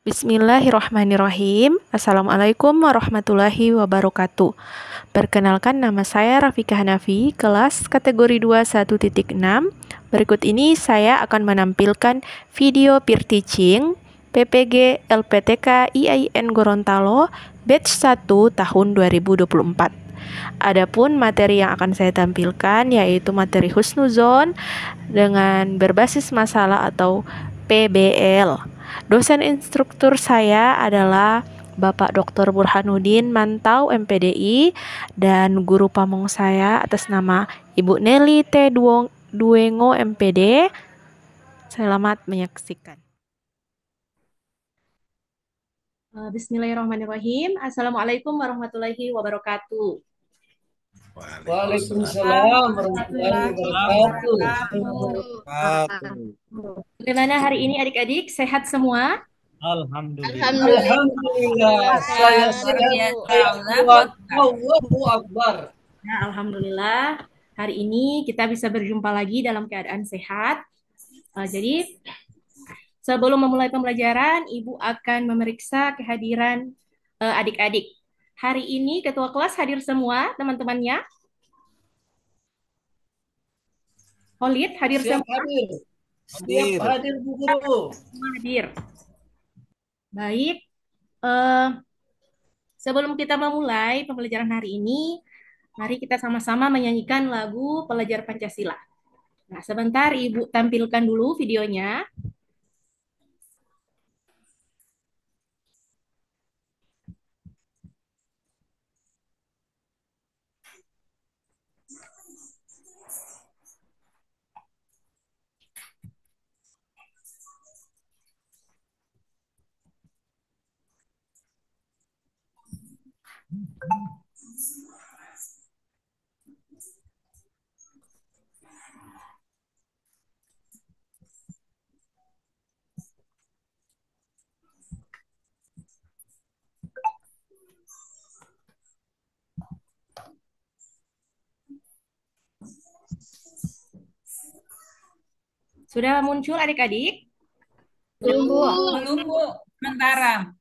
Bismillahirrahmanirrahim. Assalamualaikum warahmatullahi wabarakatuh. Perkenalkan, nama saya Rafika Hanafi, kelas kategori 21.6. Berikut ini saya akan menampilkan video peer teaching PPG LPTK IAIN Gorontalo batch 1 tahun 2024. Adapun materi yang akan saya tampilkan yaitu materi husnuzon dengan berbasis masalah atau PBL. Dosen instruktur saya adalah Bapak Dr. Burhanuddin Mantau MPDI dan guru pamong saya atas nama Ibu Nelly T. Duengo MPD. Selamat menyaksikan. Bismillahirrahmanirrahim. Assalamualaikum warahmatullahi wabarakatuh. Waalaikumsalam warahmatullahi wabarakatuh. Bagaimana hari ini adik-adik? Sehat semua? Alhamdulillah. Alhamdulillah, saya sehat. Allahu Akbar. Nah, alhamdulillah. Hari ini kita bisa berjumpa lagi dalam keadaan sehat. Jadi, sebelum memulai pembelajaran, Ibu akan memeriksa kehadiran adik-adik. Hari ini ketua kelas hadir semua, teman-temannya. Holid hadir Siap semua? hadir. Siap hadir, Bu Guru. Semua hadir. Baik. Sebelum kita memulai pembelajaran hari ini, mari kita sama-sama menyanyikan lagu Pelajar Pancasila. Nah, sebentar Ibu tampilkan dulu videonya. Sudah muncul adik-adik? Belum, Bu. Belum, Bu. Sementara.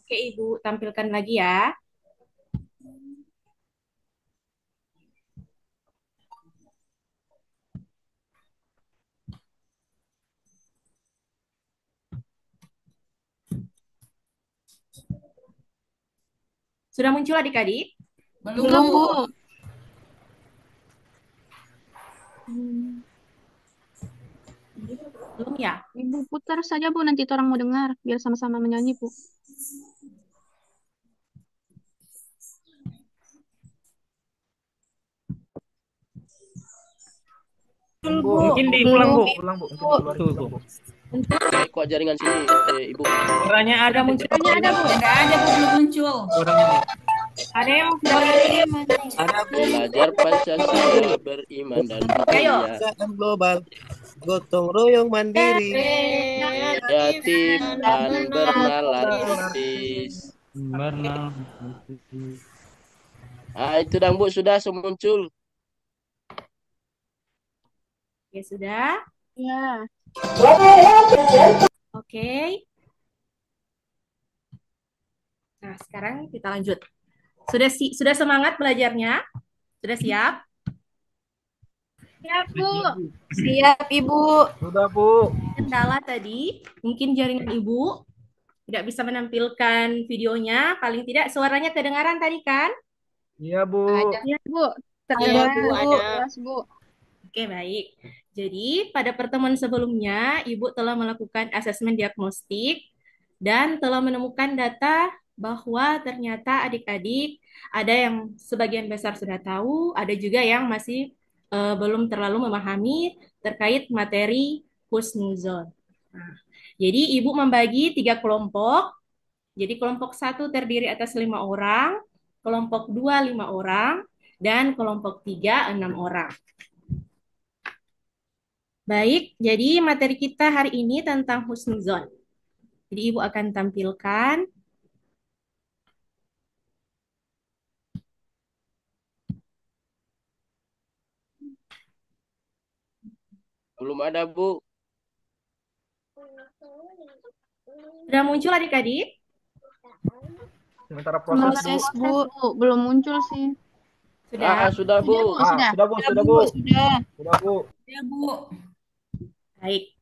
Oke, Ibu tampilkan lagi ya. Sudah muncul adik-adik? Belum, Bu. Belum ya? Ibu putar saja, Bu, nanti orang mau dengar, biar sama-sama menyanyi, Bu. Bu. Mungkin diulang, Bu. Ulang, Bu. Mungkin keluar Tuh, ulang, Bu. Kok jaringan sini, Ibu? Suaranya ada muncul. tidak? Ada, Bu. Tidak ada, Bu. Belum muncul. Suaranya nih. Ada yang sudah kirim? Belajar Pancasila, beriman dan Ayo. berdaya. Global, gotong royong mandiri, Kreatif dan bernalar kritis. Itu dang, Bu, sudah muncul. Ya sudah. Ya. Oke. Nah, sekarang kita lanjut. Sudah semangat belajarnya? Sudah siap? Siap, Bu. Siap, Ibu. Sudah, Bu. Kendala tadi, mungkin jaringan Ibu tidak bisa menampilkan videonya. Paling tidak suaranya kedengaran tadi kan? Iya, Bu. Iya, Bu. Iya, Bu, ada. Jelas, Bu. Oke, baik. Jadi, pada pertemuan sebelumnya, Ibu telah melakukan asesmen diagnostik dan telah menemukan data bahwa ternyata adik-adik ada yang sebagian besar sudah tahu, ada juga yang masih belum terlalu memahami terkait materi husnuzon. Nah, jadi, Ibu membagi 3 kelompok. Jadi, kelompok 1 terdiri atas 5 orang, kelompok 2 5 orang, dan kelompok 3 6 orang. Baik, jadi materi kita hari ini tentang husnuzon. Jadi Ibu akan tampilkan. Belum ada, Bu. Sudah muncul adik-adik? Sementara proses, Bu. Belum muncul sih. Sudah? Sudah, Bu. Sudah, Bu. Sudah, Bu. Sudah, Bu. Ya, Bu. Baik.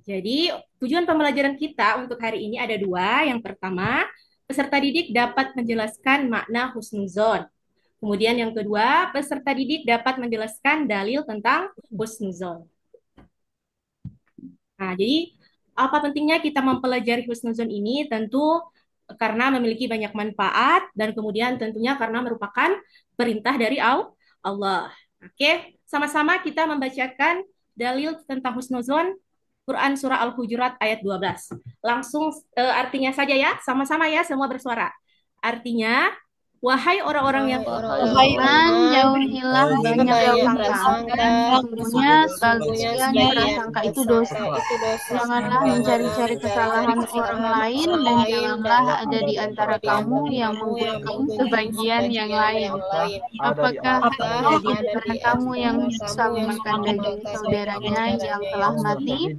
Jadi, tujuan pembelajaran kita untuk hari ini ada dua. Yang pertama, peserta didik dapat menjelaskan makna husnuzon. Kemudian yang kedua, peserta didik dapat menjelaskan dalil tentang husnuzon. Nah, jadi apa pentingnya kita mempelajari husnuzon ini? Tentu karena memiliki banyak manfaat dan kemudian tentunya karena merupakan perintah dari Allah. Oke, sama-sama kita membacakan dalil tentang husnuzon Quran Surah Al-Hujurat ayat 12. Langsung artinya saja ya, sama-sama ya, semua bersuara. Artinya, wahai orang-orang yang jauhilah banyak prasangka. Sesungguhnya sebagian prasangka itu dosa. Janganlah mencari-cari kesalahan orang lain dan janganlah ada di antara kamu yang menghukum sebagian yang lain. Apakah ada di antara kamu yang bisa memakan daging saudaranya yang telah mati?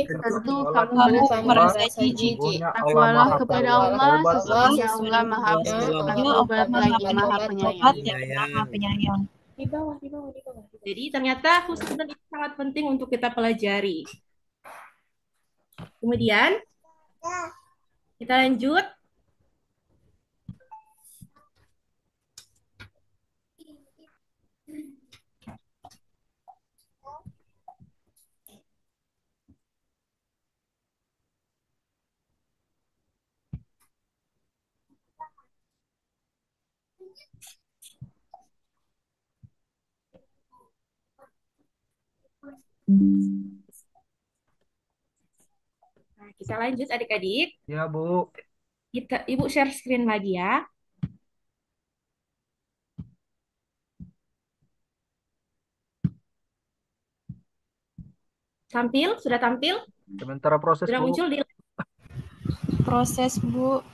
Tentu kamu merasa jijik. Takwalah kepada Allah, sesungguhnya Allah Maha Pengabat lagi Maha Penyayang. Di bawah. Jadi ternyata husnuzon itu sangat penting untuk kita pelajari. Kemudian kita lanjut. Nah, kita lanjut adik-adik. Ya, Bu. Ibu share screen lagi ya. Sudah tampil? Sementara proses, Sudah Bu. muncul di Proses, Bu.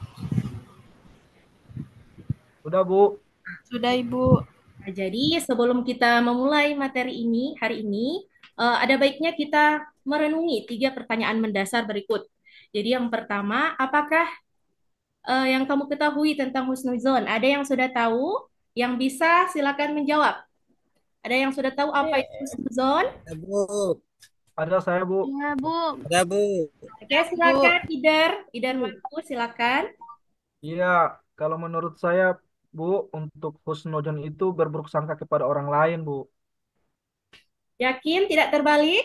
Sudah, Bu. Sudah, Ibu. Nah, jadi sebelum kita memulai materi ini hari ini, ada baiknya kita merenungi 3 pertanyaan mendasar berikut. Jadi yang pertama, apakah yang kamu ketahui tentang husnuzon? Ada yang sudah tahu? Yang bisa silakan menjawab. Ada yang sudah tahu apa itu husnuzon? Ya, Bu. Ada saya, Bu. Ya, Bu. Ada, Bu. Oke, silakan Idar Markus, silakan. Iya, kalau menurut saya, Bu, untuk husnuzon itu berburuk sangka kepada orang lain, Bu. Yakin tidak terbalik?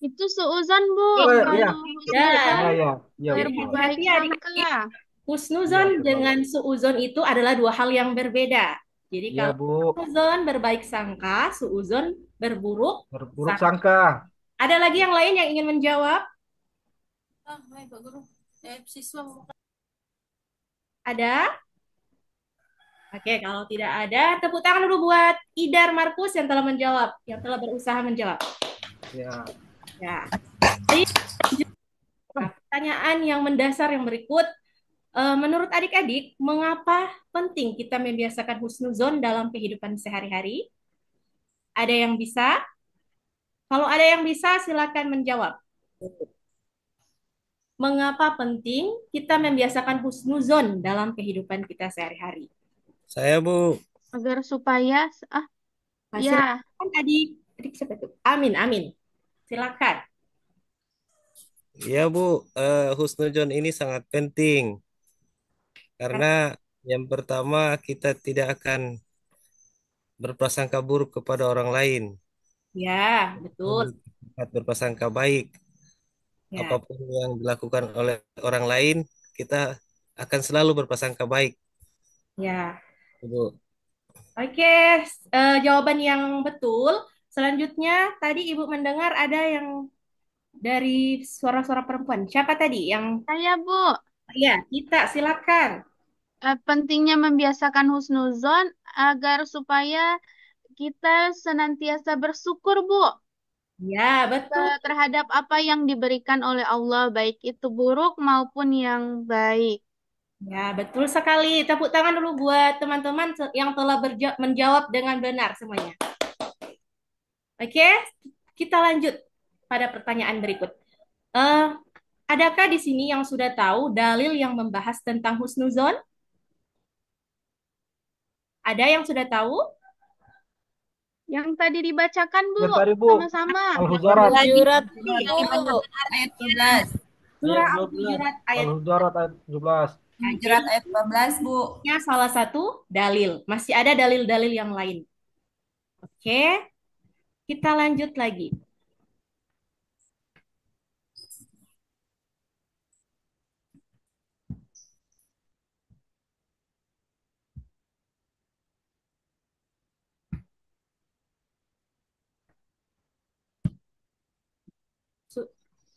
Itu seuzon, Bu. Iya. Dan Iya, Bu. berarti adik-adik, husnuzon dengan suuzon itu adalah 2 hal yang berbeda. Jadi Iya, kalau Bu. husnuzon berbaik sangka, suuzon berburuk sangka. Ada lagi yang lain yang ingin menjawab? Ada? Oke, kalau tidak ada, tepuk tangan dulu buat Idar Markus yang telah menjawab, yang telah berusaha menjawab. Ya. Ya. Jadi, pertanyaan yang mendasar yang berikut, menurut adik-adik, mengapa penting kita membiasakan husnuzon dalam kehidupan sehari-hari? Ada yang bisa? Kalau ada yang bisa, silakan menjawab. Mengapa penting kita membiasakan husnuzon dalam kehidupan kita sehari-hari? Saya, Bu. Agar supaya ya. Silakan adik siapa itu? Amin. Silakan. Ya, Bu. Husnuzon ini sangat penting. Karena yang pertama kita tidak akan berprasangka buruk kepada orang lain. Ya, betul. Berprasangka baik. Ya. Apapun yang dilakukan oleh orang lain, kita akan selalu berprasangka baik. Ya. Bu. Oke, jawaban yang betul. Selanjutnya, tadi Ibu mendengar ada yang dari suara-suara perempuan. Siapa tadi? Yang Saya, Bu. Ya, kita silakan. Pentingnya membiasakan husnuzon agar supaya kita senantiasa bersyukur, Bu. Ya, betul. Terhadap apa yang diberikan oleh Allah, baik itu buruk maupun yang baik. Ya, betul sekali. Tepuk tangan dulu buat teman-teman yang telah menjawab dengan benar semuanya. Oke, kita lanjut. pada pertanyaan berikut. Eh, adakah di sini yang sudah tahu dalil yang membahas tentang husnuzon? Ada yang sudah tahu? Yang tadi dibacakan, Bu, Yang tadi, Bu, sama-sama. Al-Hujurat. Al-Hujurat, Ayat 17. Surah Ayat 12. Al-Hujurat ayat Al-Hujurat ayat 17. Al-Hujurat ayat 12, Bu. nya salah satu dalil. Masih ada dalil-dalil yang lain. Oke, kita lanjut lagi.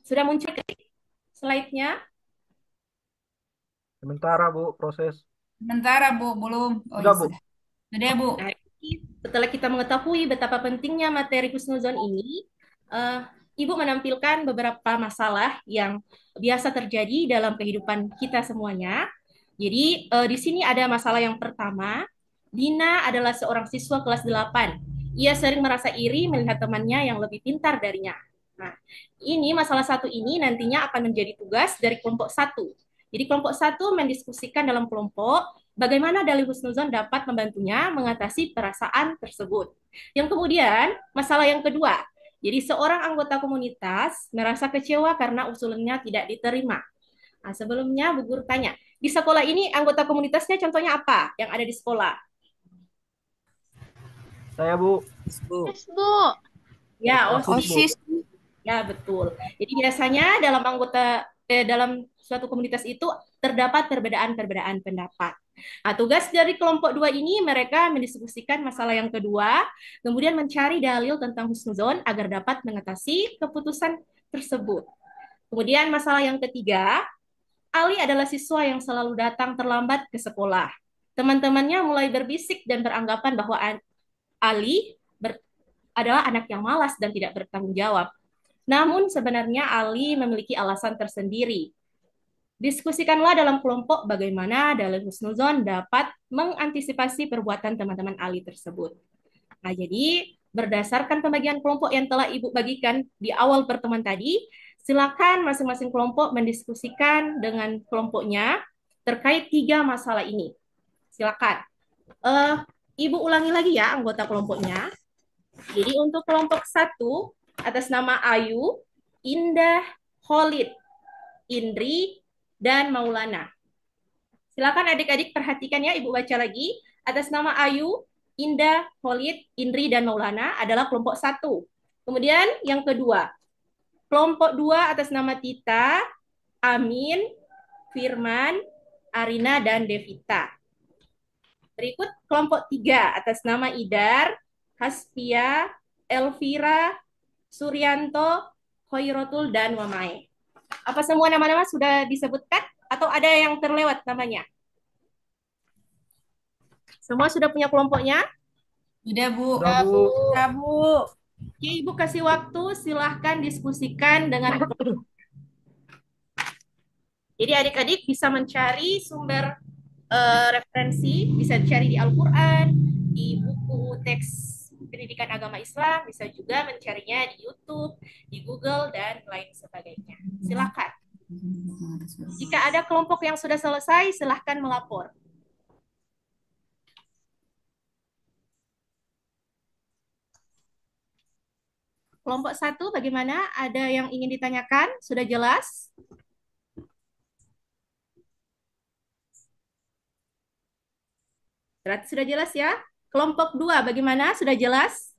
Sudah muncul slide-nya? Sementara, Bu, proses. Sementara, Bu, belum. Oh, Sudah, iya, Bu. sudah. Sudah, Bu. Nah, setelah kita mengetahui betapa pentingnya materi husnuzon ini, Ibu menampilkan beberapa masalah yang biasa terjadi dalam kehidupan kita semuanya. Jadi, di sini ada masalah yang pertama. Dina adalah seorang siswa kelas 8. Ia sering merasa iri melihat temannya yang lebih pintar darinya. Nah, ini masalah satu ini nantinya akan menjadi tugas dari kelompok satu. Jadi kelompok satu mendiskusikan dalam kelompok bagaimana dalil husnuzon dapat membantunya mengatasi perasaan tersebut. Yang kemudian, masalah yang kedua. Jadi seorang anggota komunitas merasa kecewa karena usulannya tidak diterima. Nah, sebelumnya Bu Guru tanya, di sekolah ini anggota komunitasnya contohnya apa yang ada di sekolah? Saya, Bu. Bu. Yes, Bu. Ya, OSIS, Bu. Ya, betul. Jadi biasanya dalam suatu komunitas itu terdapat perbedaan-perbedaan pendapat. Nah, tugas dari kelompok dua ini mereka mendiskusikan masalah yang kedua, kemudian mencari dalil tentang husnuzon agar dapat mengatasi keputusan tersebut. Kemudian masalah yang ketiga, Ali adalah siswa yang selalu datang terlambat ke sekolah. Teman-temannya mulai berbisik dan beranggapan bahwa Ali adalah anak yang malas dan tidak bertanggung jawab. Namun sebenarnya Ali memiliki alasan tersendiri. Diskusikanlah dalam kelompok bagaimana dalil husnuzon dapat mengantisipasi perbuatan teman-teman Ali tersebut. Nah, jadi berdasarkan pembagian kelompok yang telah Ibu bagikan di awal pertemuan tadi, silakan masing-masing kelompok mendiskusikan dengan kelompoknya terkait 3 masalah ini. Silakan. Ibu ulangi lagi ya anggota kelompoknya. Jadi untuk kelompok 1, atas nama Ayu, Indah, Khalid, Indri, dan Maulana. Silakan adik-adik perhatikan ya, Ibu baca lagi. Atas nama Ayu, Indah, Khalid, Indri, dan Maulana adalah kelompok 1. Kemudian yang kedua, kelompok 2 atas nama Tita, Amin, Firman, Arina, dan Devita. Berikut kelompok 3 atas nama Idar, Hasfia, Elvira, Suryanto, Khairatul, dan Wamae. Apa semua nama-nama sudah disebutkan atau ada yang terlewat namanya? Semua sudah punya kelompoknya? Sudah, Bu. Sudah, Bu. Sudah, Bu. Oke, Ibu kasih waktu, silahkan diskusikan dengan Jadi adik-adik bisa mencari sumber referensi, bisa dicari di Al-Quran, di buku teks pendidikan agama Islam, bisa juga mencarinya di YouTube, di Google, dan lain sebagainya. Silakan. Jika ada kelompok yang sudah selesai, silahkan melapor. Kelompok 1 bagaimana? Ada yang ingin ditanyakan? Sudah jelas? Berarti sudah jelas ya? Kelompok 2 bagaimana? Sudah jelas?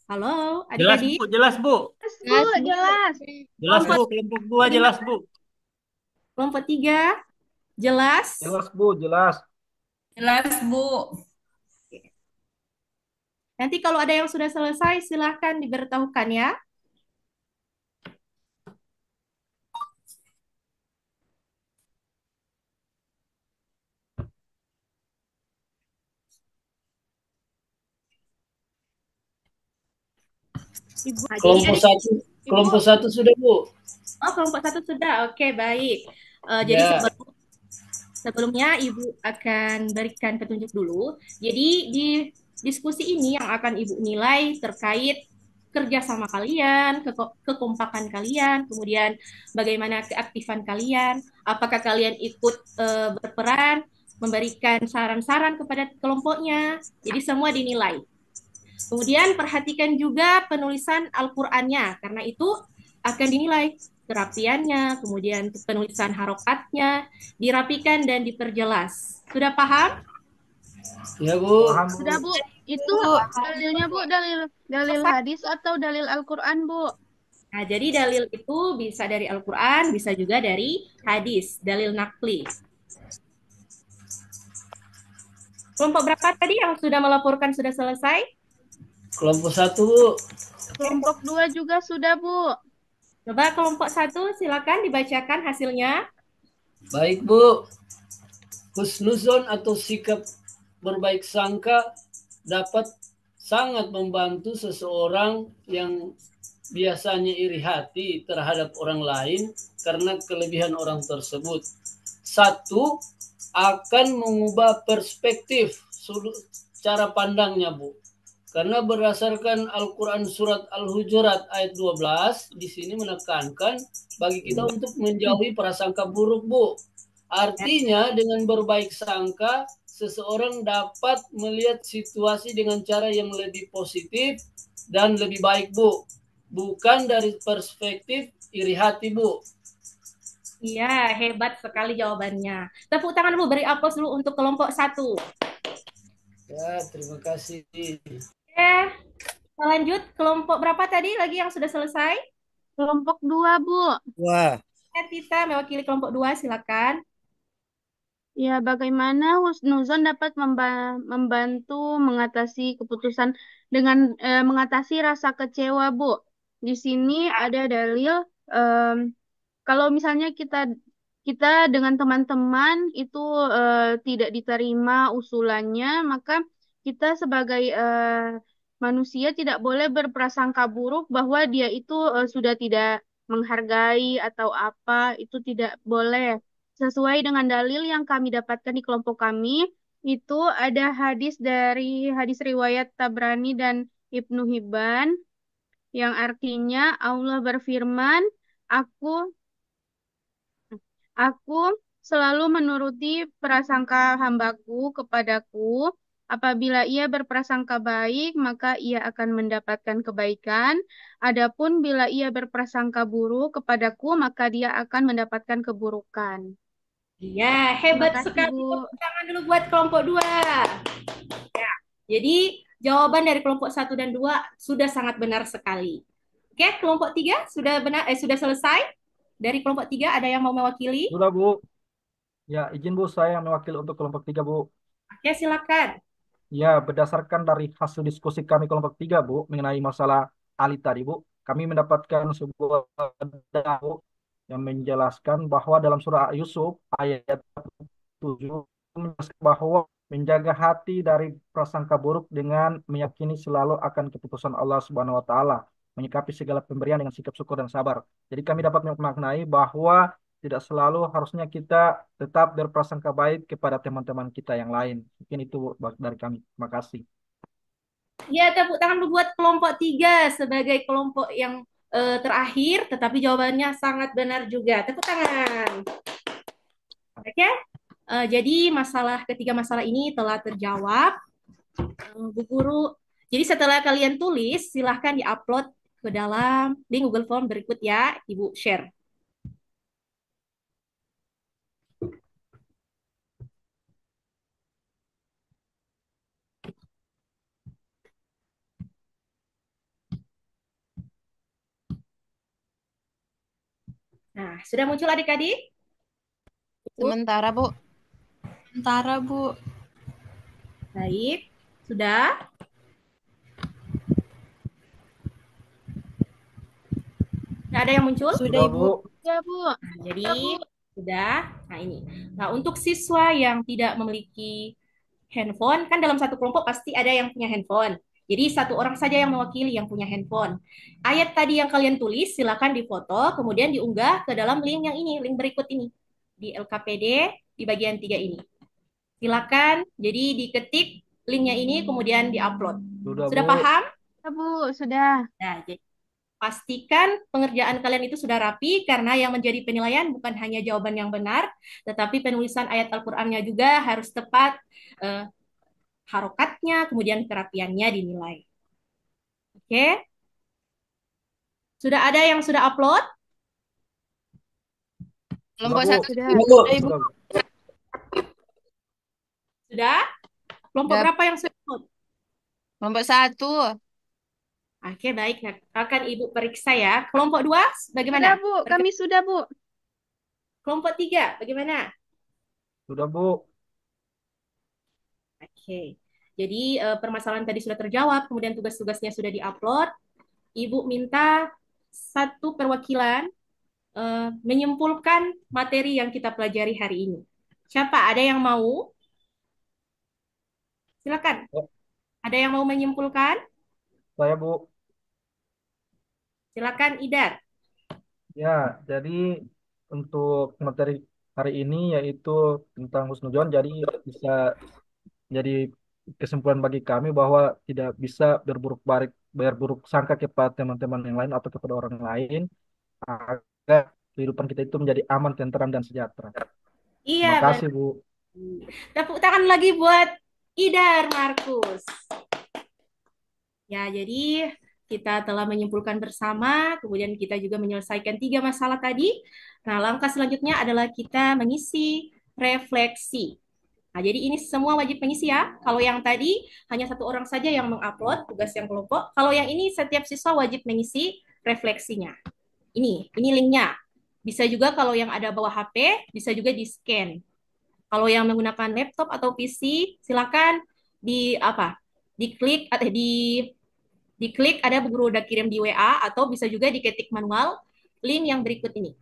Halo, Jelas, adik-adik. Bu. Jelas, Bu. Yes, Bu, jelas. Jelas, Bu. Kelompok 2 jelas, Bu. Kelompok 3 jelas? Jelas, Bu, jelas. Jelas, Bu. Nanti kalau ada yang sudah selesai, silahkan diberitahukan ya. Ibu Kelompok satu, kelompok Ibu. satu sudah, Bu. Oh, kelompok 1 sudah. Oke, baik. Ya. sebelumnya Ibu akan berikan petunjuk dulu. Jadi di diskusi ini yang akan Ibu nilai terkait kerjasama kalian, kekompakan kalian, kemudian bagaimana keaktifan kalian, apakah kalian ikut berperan, memberikan saran-saran kepada kelompoknya. Jadi semua dinilai. Kemudian perhatikan juga penulisan Al-Qur'annya, karena itu akan dinilai kerapiannya, kemudian penulisan harokatnya, dirapikan dan diperjelas. Sudah paham? Ya, Bu. Paham, Bu. Sudah, Bu. Itu dalilnya, Bu, dalil hadis atau dalil Al-Qur'an, Bu? Nah, jadi dalil itu bisa dari Al-Qur'an, bisa juga dari hadis, dalil nakli. Kelompok berapa tadi yang sudah melaporkan sudah selesai? Kelompok 1, Bu. Kelompok 2 juga sudah, Bu. Coba kelompok 1 silakan dibacakan hasilnya. Baik, Bu. Husnuzon atau sikap berbaik sangka dapat sangat membantu seseorang yang biasanya iri hati terhadap orang lain karena kelebihan orang tersebut. Satu, akan mengubah perspektif cara pandangnya, Bu. Karena berdasarkan Al-Quran surat Al-Hujurat ayat 12, di sini menekankan bagi kita untuk menjauhi prasangka buruk, Bu. Artinya dengan berbaik sangka, seseorang dapat melihat situasi dengan cara yang lebih positif dan lebih baik, Bu. Bukan dari perspektif iri hati, Bu. Iya, hebat sekali jawabannya. Tepuk tangan dulu, beri aplaus dulu untuk kelompok 1. Ya, terima kasih. Lanjut, kelompok berapa tadi lagi yang sudah selesai? Kelompok 2, Bu. Wah, Tita mewakili kelompok 2, silakan. Ya, bagaimana husnuzon dapat membantu mengatasi keputusan dengan mengatasi rasa kecewa, Bu. Di sini ada dalil kalau misalnya kita dengan teman-teman itu tidak diterima usulannya, maka kita sebagai manusia tidak boleh berprasangka buruk bahwa dia itu sudah tidak menghargai atau apa, itu tidak boleh. Sesuai dengan dalil yang kami dapatkan di kelompok kami, itu ada hadis riwayat Tabrani dan Ibnu Hibban yang artinya Allah berfirman, Aku selalu menuruti prasangka hambaku kepadaku. Apabila ia berprasangka baik, maka ia akan mendapatkan kebaikan. Adapun bila ia berprasangka buruk kepadaku, maka dia akan mendapatkan keburukan. Iya, hebat Terima kasih, sekali. Bu. Tepuk tangan dulu buat kelompok 2. Ya, jadi jawaban dari kelompok 1 dan 2 sudah sangat benar sekali. Oke, kelompok 3 sudah sudah selesai. Dari kelompok 3 ada yang mau mewakili? Sudah, Bu. Ya, izin Bu, saya mewakili untuk kelompok 3, Bu. Oke, silakan. Ya, berdasarkan dari hasil diskusi kami kelompok 3, Bu, mengenai masalah Ali tadi, Bu, kami mendapatkan sebuah data, Bu, yang menjelaskan bahwa dalam surah Yusuf ayat 7 menjelaskan bahwa menjaga hati dari prasangka buruk dengan meyakini selalu akan keputusan Allah Subhanahu wa taala, menyikapi segala pemberian dengan sikap syukur dan sabar. Jadi kami dapat memaknai bahwa tidak selalu harusnya kita tetap berprasangka baik kepada teman-teman kita yang lain. Mungkin itu dari kami. Terima kasih. Ya, tepuk tangan dulu buat kelompok 3 sebagai kelompok yang terakhir, tetapi jawabannya sangat benar juga. Tepuk tangan. Oke, jadi ketiga masalah ini telah terjawab. Bu Guru, jadi setelah kalian tulis, silahkan diupload ke dalam di Google Form berikut ya, Ibu share. Nah, sudah muncul adik-adik? Sementara, Bu. Sementara, Bu. Baik, sudah? Nah, ada yang muncul? Sudah, Ibu. Ya, Bu. Nah, jadi, sudah. Nah, ini. Nah, untuk siswa yang tidak memiliki handphone, kan dalam satu kelompok pasti ada yang punya handphone. Jadi satu orang saja yang mewakili yang punya handphone. Ayat tadi yang kalian tulis silakan difoto, kemudian diunggah ke dalam link yang ini, link berikut ini. Di LKPD di bagian 3 ini. Silakan, jadi diketik linknya ini kemudian diupload. Sudah Bu. paham? Ya, Bu, sudah. Nah, jadi pastikan pengerjaan kalian itu sudah rapi karena yang menjadi penilaian bukan hanya jawaban yang benar, tetapi penulisan ayat Al-Qur'annya juga harus tepat, harokatnya, kemudian kerapiannya dinilai. Oke? Sudah ada yang sudah upload? Kelompok Bu. satu. Sudah. Sudah, Ibu. Sudah? Kelompok Sudah. berapa yang sudah upload? Kelompok satu. Oke, baik. Nah, akan Ibu periksa ya. Kelompok 2 bagaimana? Sudah, Bu. Kami sudah, Bu. Kelompok 3 bagaimana? Sudah, Bu. Oke. Jadi permasalahan tadi sudah terjawab, kemudian tugas-tugasnya sudah diupload. Ibu minta satu perwakilan menyimpulkan materi yang kita pelajari hari ini. Siapa? Ada yang mau? Silakan. Ada yang mau menyimpulkan? Saya, Bu. Silakan, Idar. Ya, jadi untuk materi hari ini yaitu tentang husnuzon, jadi bisa jadi kesimpulan bagi kami bahwa tidak bisa berburuk sangka kepada teman-teman yang lain atau kepada orang lain agar kehidupan kita itu menjadi aman, tentram, dan sejahtera. Iya, Terima kasih, Bu. Tepuk tangan lagi buat Idar Markus. Ya, jadi kita telah menyimpulkan bersama, kemudian kita juga menyelesaikan 3 masalah tadi. Nah, langkah selanjutnya adalah kita mengisi refleksi. Nah, jadi ini semua wajib mengisi ya. Kalau yang tadi hanya satu orang saja yang mengupload tugas yang kelompok. Kalau yang ini setiap siswa wajib mengisi refleksinya. Ini linknya. Bisa juga kalau yang ada bawa HP, bisa juga di-scan. Kalau yang menggunakan laptop atau PC, silakan diklik atau diklik ada guru udah kirim di WA atau bisa juga diketik manual link yang berikut ini.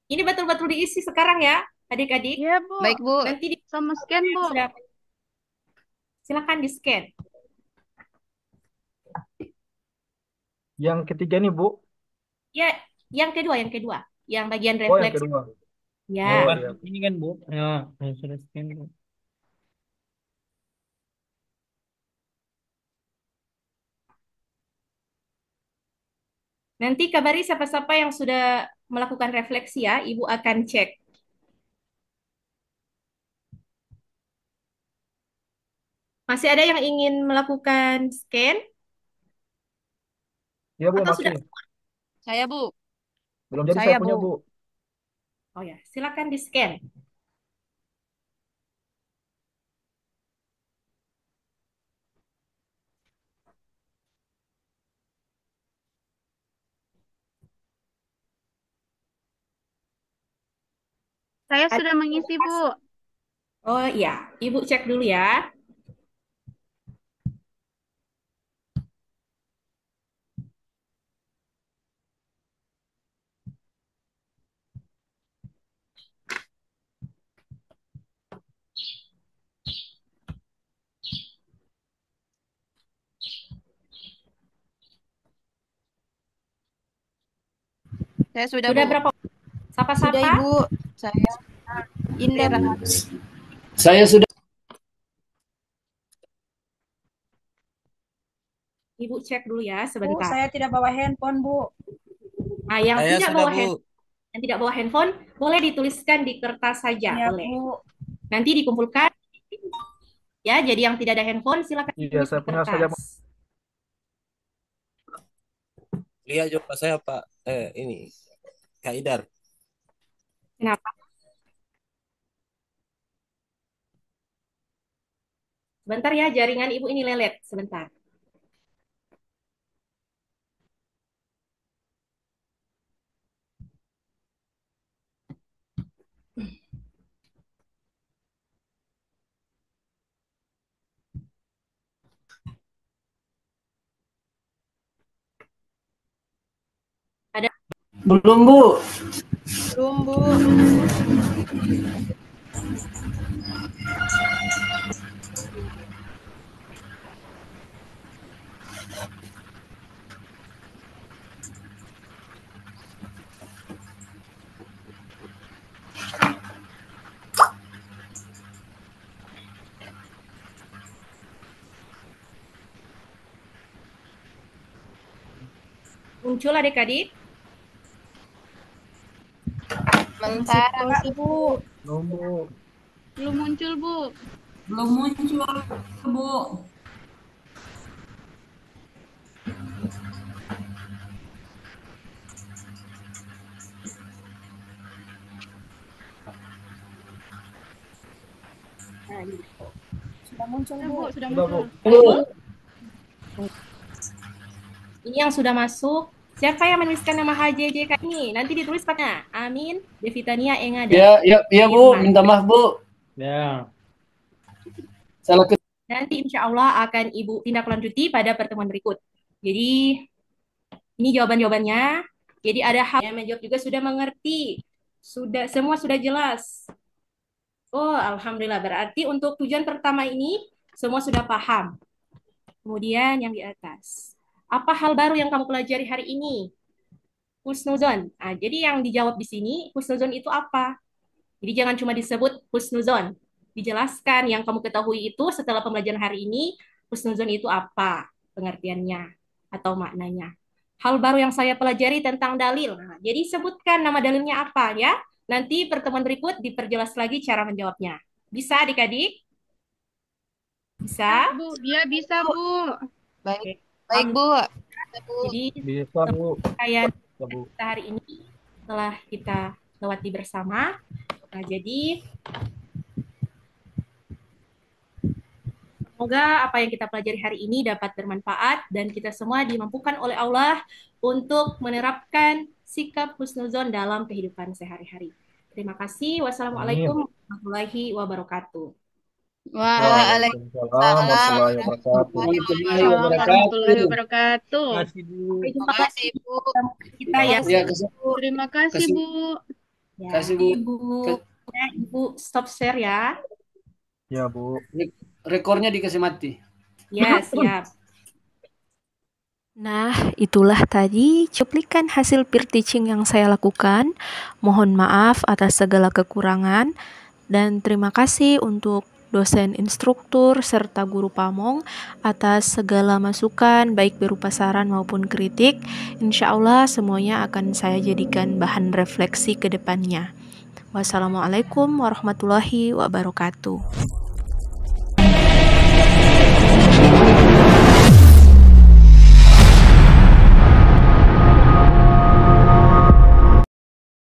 Ini betul-betul diisi sekarang ya, adik-adik. Iya, Bu. Baik, Bu. Nanti sama scan, Bu. Silakan di-scan. Yang ketiga nih, Bu. Ya, yang kedua. Yang bagian Oh, yang refleksi. kedua. Ya. Ini kan, Bu. Ya, saya sudah scan, Bu. Nanti kabari siapa-siapa yang sudah melakukan refleksi ya, Ibu akan cek. Masih ada yang ingin melakukan scan? Iya, Bu, Atau masih. sudah? Saya, Bu. Belum jadi Saya, saya punya, Bu. Bu. Oh ya, silakan di-scan. Saya sudah mengisi, Bu. Oh iya, Ibu cek dulu ya. Saya sudah, Sudah Bu. berapa? Sapa-sapa? Sudah, Ibu. Saya Indra. Saya sudah. Ibu cek dulu ya Bu, sebentar. saya tidak bawa handphone, Bu. Nah, yang Saya tidak sudah, bawa Bu. yang tidak bawa handphone boleh dituliskan di kertas saja, Iya, boleh. Bu. Nanti dikumpulkan ya. Jadi yang tidak ada handphone silakan Iya, ditulis saya di punya saja, Bu. kertas. Lihat juga saya, Pak. Ini Kak Idar. Kenapa? Sebentar ya, jaringan Ibu ini lelet. Sebentar. Ada? Belum, Bu. Belum, Bu. Muncul adik-adik? Sebentar, Bu. Belum, Bu. Belum muncul, Bu. Belum muncul, Bu. Nah, ini. Sudah muncul, Sudah, Bu. Bu, sudah Sudah, muncul. Bu. Ini yang sudah masuk. Siapa yang menuliskan nama HJJK ini? Nanti ditulis pakai Amin, Devitania, Engada. Ya, Bu. Minta maaf, Bu. Ya. Salah ke Nanti insya Allah akan Ibu tindak lanjuti pada pertemuan berikut. Jadi ini jawaban-jawabannya. Jadi ada hal yang menjawab juga sudah mengerti. Semua sudah jelas. Oh, alhamdulillah. Berarti untuk tujuan pertama ini semua sudah paham. Kemudian yang di atas. Apa hal baru yang kamu pelajari hari ini? Husnuzon. Nah, jadi yang dijawab di sini, husnuzon itu apa? Jadi jangan cuma disebut husnuzon. Dijelaskan yang kamu ketahui itu setelah pembelajaran hari ini, husnuzon itu apa pengertiannya atau maknanya. Hal baru yang saya pelajari tentang dalil. Nah, jadi sebutkan nama dalilnya apa ya. Nanti pertemuan berikut diperjelas lagi cara menjawabnya. Bisa adik-adik? Bisa? Bu, dia bisa, Bu. Baik, baik, Bu. Jadi Bisa, Bu. rangkaian Bisa, Bu. kita hari ini telah kita lewati bersama. Nah, jadi semoga apa yang kita pelajari hari ini dapat bermanfaat dan kita semua dimampukan oleh Allah untuk menerapkan sikap husnuzon dalam kehidupan sehari-hari. Terima kasih. Wassalamualaikum warahmatullahi wabarakatuh. Waalaikumsalam warahmatullahi wabarakatuh. Warahmatullahi wabarakatuh. Sampai jumpa Terima kasih, lagi Bu. kita ya. Terima kasih, Bu. Ya, Kasih, Bu. Ibu stop share ya. Ya, Bu. Rekornya dikasih mati. Ya, siap. Nah, itulah tadi cuplikan hasil peer teaching yang saya lakukan. Mohon maaf atas segala kekurangan dan terima kasih untuk dosen instruktur serta guru pamong atas segala masukan baik berupa saran maupun kritik. Insya Allah semuanya akan saya jadikan bahan refleksi ke depannya. Wassalamualaikum warahmatullahi wabarakatuh.